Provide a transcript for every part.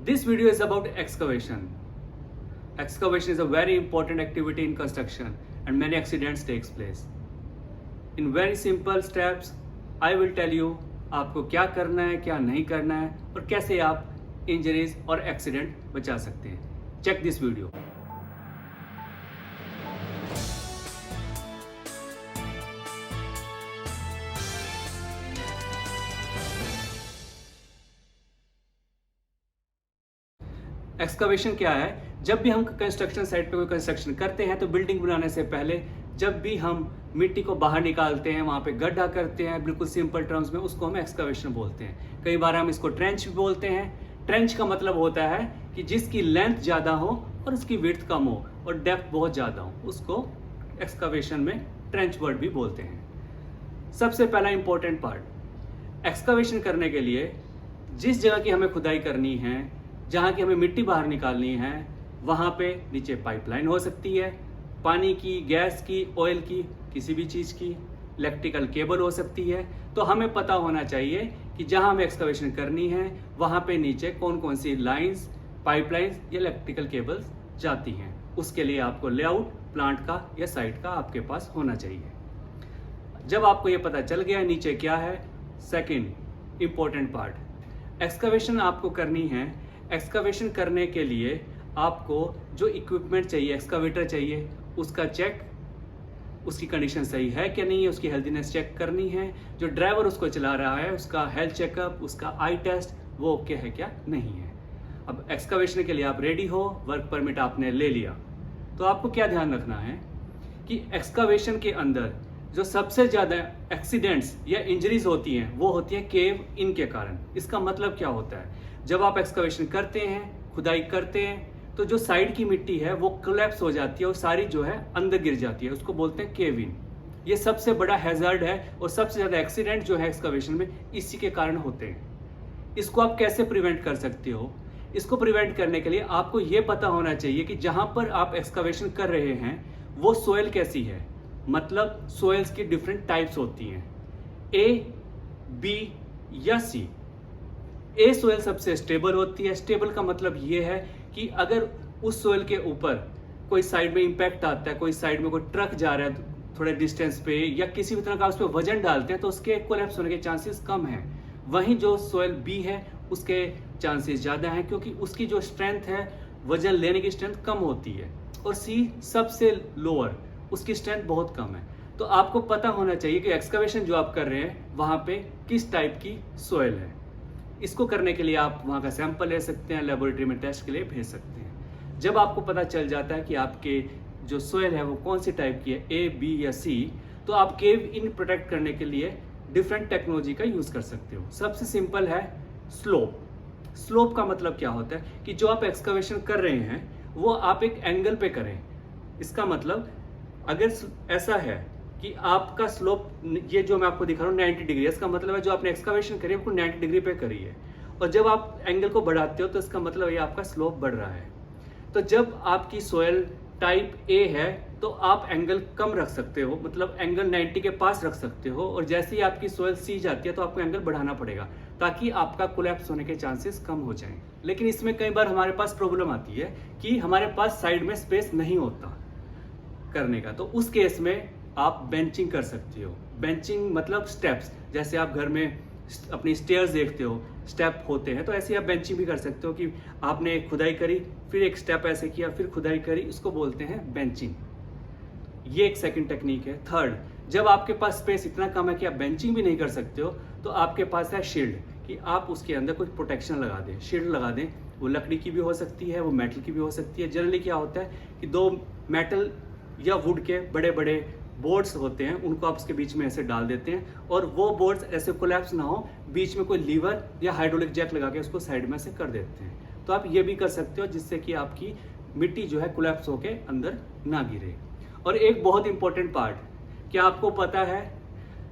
This video is about excavation. Excavation is a very important activity in construction and many accidents takes place. In very simple steps, I will tell you आपको क्या करना है, क्या नहीं करना है और कैसे आप इंजरीज और एक्सीडेंट बचा सकते हैं. Check this video. एक्सकवेशन क्या है? जब भी हम कंस्ट्रक्शन साइट पे कोई कंस्ट्रक्शन करते हैं तो बिल्डिंग बनाने से पहले जब भी हम मिट्टी को बाहर निकालते हैं, वहाँ पे गड्ढा करते हैं, बिल्कुल सिंपल टर्म्स में उसको हम एक्सकवेशन बोलते हैं. कई बार हम इसको ट्रेंच भी बोलते हैं. ट्रेंच का मतलब होता है कि जिसकी लेंथ ज़्यादा हो और उसकी विड्थ कम हो और डेप्थ बहुत ज़्यादा हो, उसको एक्सकवेशन में ट्रेंच वर्ड भी बोलते हैं. सबसे पहला इंपॉर्टेंट पार्ट, एक्सकवेशन करने के लिए जिस जगह की हमें खुदाई करनी है, जहाँ की हमें मिट्टी बाहर निकालनी है, वहाँ पे नीचे पाइपलाइन हो सकती है, पानी की, गैस की, ऑयल की, किसी भी चीज़ की, इलेक्ट्रिकल केबल हो सकती है. तो हमें पता होना चाहिए कि जहाँ हमें एक्सकवेशन करनी है वहाँ पे नीचे कौन कौन सी लाइंस, पाइपलाइंस या इलेक्ट्रिकल केबल्स जाती हैं. उसके लिए आपको लेआउट प्लांट का या साइट का आपके पास होना चाहिए. जब आपको ये पता चल गया नीचे क्या है, सेकेंड इंपॉर्टेंट पार्ट, एक्सकवेशन आपको करनी है. एक्सकवेशन करने के लिए आपको जो इक्विपमेंट चाहिए, एक्सकवेटर चाहिए, उसका चेक, उसकी कंडीशन सही है कि नहीं है, उसकी हेल्थीनेस चेक करनी है. जो ड्राइवर उसको चला रहा है उसका हेल्थ चेकअप, उसका आई टेस्ट, वो ओके है क्या नहीं है. अब एक्सकवेशन के लिए आप रेडी हो, वर्क परमिट आपने ले लिया, तो आपको क्या ध्यान रखना है कि एक्सकवेशन के अंदर जो सबसे ज़्यादा एक्सीडेंट्स या इंजरीज होती हैं वो होती हैं केव इन के कारण. इसका मतलब क्या होता है, जब आप एक्सकवेशन करते हैं, खुदाई करते हैं, तो जो साइड की मिट्टी है वो कोलैप्स हो जाती है और सारी जो है अंदर गिर जाती है, उसको बोलते हैं केव इन. ये सबसे बड़ा हैजर्ड है और सबसे ज़्यादा एक्सीडेंट जो है एक्सकवेशन में इसी के कारण होते हैं. इसको आप कैसे प्रिवेंट कर सकते हो? इसको प्रिवेंट करने के लिए आपको ये पता होना चाहिए कि जहाँ पर आप एक्सकवेशन कर रहे हैं वो सोयल कैसी है. मतलब सोयल्स की डिफरेंट टाइप्स होती हैं, ए, बी या सी. ए सोयल सबसे स्टेबल होती है. स्टेबल का मतलब ये है कि अगर उस सोयल के ऊपर कोई साइड में इंपैक्ट आता है, कोई साइड में कोई ट्रक जा रहा है थोड़े डिस्टेंस पे, या किसी भी तरह का उस पर वजन डालते हैं तो उसके कोलैप्स होने के चांसेस कम हैं. वहीं जो सोयल बी है उसके चांसेस ज़्यादा हैं क्योंकि उसकी जो स्ट्रेंथ है, वजन लेने की स्ट्रेंथ कम होती है. और सी सबसे लोअर, उसकी स्ट्रेंथ बहुत कम है. तो आपको पता होना चाहिए कि एक्सकवेशन जो आप कर रहे हैं वहाँ पे किस टाइप की सोयल है. इसको करने के लिए आप वहाँ का सैंपल ले सकते हैं, लेबोरेटरी में टेस्ट के लिए भेज सकते हैं. जब आपको पता चल जाता है कि आपके जो सोयल है वो कौन सी टाइप की है, ए, बी या सी, तो आप केव इन प्रोटेक्ट करने के लिए डिफरेंट टेक्नोलॉजी का यूज़ कर सकते हो. सबसे सिंपल है स्लोप. स्लोप का मतलब क्या होता है कि जो आप एक्सकवेशन कर रहे हैं वो आप एक एंगल पे करें. इसका मतलब अगर ऐसा है कि आपका स्लोप, ये जो मैं आपको दिखा रहा हूँ 90 डिग्री, इसका मतलब है जो आपने एक्सकवेशन करी है वो 90 डिग्री पे करी है. और जब आप एंगल को बढ़ाते हो तो इसका मतलब ये आपका स्लोप बढ़ रहा है. तो जब आपकी सोयल टाइप ए है तो आप एंगल कम रख सकते हो, मतलब एंगल 90 के पास रख सकते हो. और जैसे ही आपकी सोयल सी जाती है तो आपको एंगल बढ़ाना पड़ेगा ताकि आपका कोलैप्स होने के चांसेस कम हो जाएं. लेकिन इसमें कई बार हमारे पास प्रॉब्लम आती है कि हमारे पास साइड में स्पेस नहीं होता करने का. तो उस केस में आप बेंचिंग कर सकते हो. बेंचिंग मतलब स्टेप्स, जैसे आप घर में अपनी स्टेयर्स देखते हो, स्टेप होते हैं, तो ऐसे आप बेंचिंग भी कर सकते हो कि आपने एक खुदाई करी, फिर एक स्टेप ऐसे किया, फिर खुदाई करी, इसको बोलते हैं बेंचिंग. ये एक सेकंड टेक्निक है. थर्ड, जब आपके पास स्पेस इतना कम है कि आप बेंचिंग भी नहीं कर सकते हो तो आपके पास है शील्ड, कि आप उसके अंदर कुछ प्रोटेक्शन लगा दें, शील्ड लगा दें. वो लकड़ी की भी हो सकती है, वो मेटल की भी हो सकती है. जनरली क्या होता है कि दो मेटल या वुड के बड़े बड़े बोर्ड्स होते हैं, उनको आप उसके बीच में ऐसे डाल देते हैं और वो बोर्ड्स ऐसे कोलैप्स ना हो, बीच में कोई लीवर या हाइड्रोलिक जैक लगा के उसको साइड में से कर देते हैं. तो आप ये भी कर सकते हो जिससे कि आपकी मिट्टी जो है कोलैप्स होके अंदर ना गिरे. और एक बहुत इंपॉर्टेंट पार्ट, क्या आपको पता है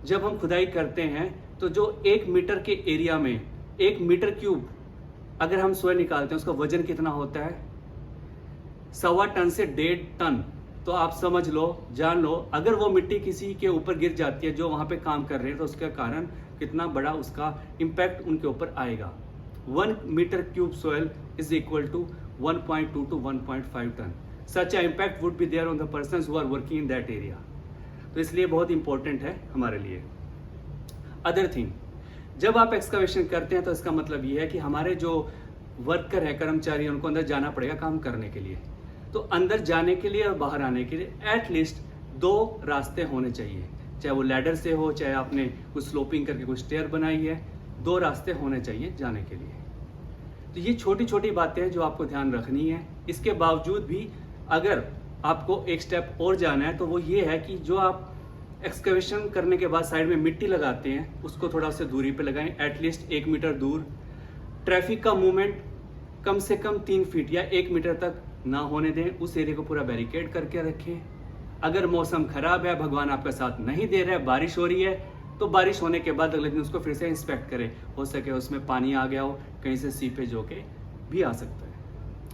जब हम खुदाई करते हैं तो जो 1 मीटर के एरिया में 1 मीटर क्यूब अगर हम सोयल निकालते हैं उसका वजन कितना होता है? 1.25 टन से 1.5 टन. तो आप समझ लो, जान लो, अगर वो मिट्टी किसी के ऊपर गिर जाती है जो वहाँ पे काम कर रहे हैं तो उसके कारण कितना बड़ा उसका इम्पैक्ट उनके ऊपर आएगा. 1 meter cube soil is equal to 1.2 to 1.5 ton. Such an impact would be there on the persons who are working in that area. तो इसलिए बहुत इंपॉर्टेंट है हमारे लिए. अदर थिंग, जब आप एक्सकवेशन करते हैं तो इसका मतलब ये है कि हमारे जो वर्कर है, कर्मचारी है, उनको अंदर जाना पड़ेगा काम करने के लिए. तो अंदर जाने के लिए और बाहर आने के लिए एटलीस्ट 2 रास्ते होने चाहिए. चाहे वो लैडर से हो, चाहे आपने कुछ स्लोपिंग करके कुछ स्टेयर बनाई है, 2 रास्ते होने चाहिए जाने के लिए. तो ये छोटी छोटी बातें हैं जो आपको ध्यान रखनी है. इसके बावजूद भी अगर आपको एक स्टेप और जाना है तो वो ये है कि जो आप एक्सकवेशन करने के बाद साइड में मिट्टी लगाते हैं उसको थोड़ा सा दूरी पे लगाएं, एटलीस्ट 1 मीटर दूर. ट्रैफिक का मूवमेंट कम से कम 3 फीट या 1 मीटर तक ना होने दें. उस एरिया को पूरा बैरिकेड करके रखें. अगर मौसम खराब है, भगवान आपका साथ नहीं दे रहा है, बारिश हो रही है, तो बारिश होने के बाद अगले दिन उसको फिर से इंस्पेक्ट करें. हो सके उसमें पानी आ गया हो, कहीं से सीपेज होके भी आ सकता है.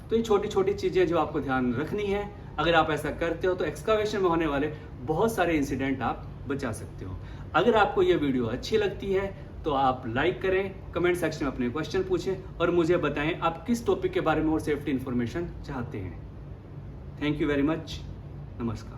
तो ये छोटी छोटी चीज़ें जो आपको ध्यान रखनी है. अगर आप ऐसा करते हो तो एक्सकावेशन में होने वाले बहुत सारे इंसिडेंट आप बचा सकते हो. अगर आपको ये वीडियो अच्छी लगती है तो आप लाइक करें, कमेंट सेक्शन में अपने क्वेश्चन पूछें और मुझे बताएं आप किस टॉपिक के बारे में और सेफ्टी इंफॉर्मेशन चाहते हैं. Thank you very much. नमस्कार.